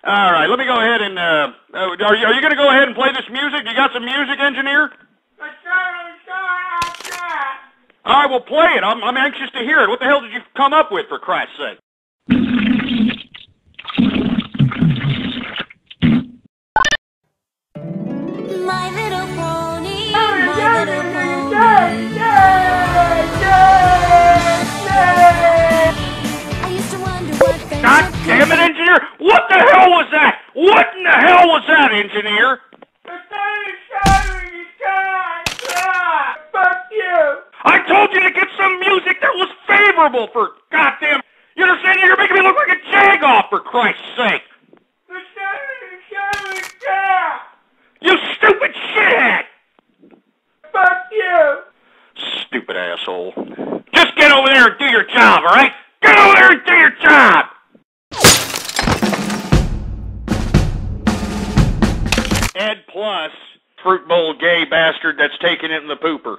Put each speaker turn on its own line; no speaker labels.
All right, let me go ahead and, are you going to go ahead and play this music? You got some music, engineer? All right, well, play it. I'm anxious to hear it. What the hell did you come up with, for Christ's sake?
My little pony, my little pony. I used to wonder what they
God damn it, engineer! What the hell was that? What in the hell was that, engineer?
Fuck you!
I told you to get some music that was favorable for goddamn. You understand? You're making me look like a jagoff, for Christ's sake. You stupid shithead!
Fuck you!
Stupid asshole. Just get over there and do your job, alright? Get over there and do your job! Ed Plus, fruit bowl gay bastard that's taking it in the pooper.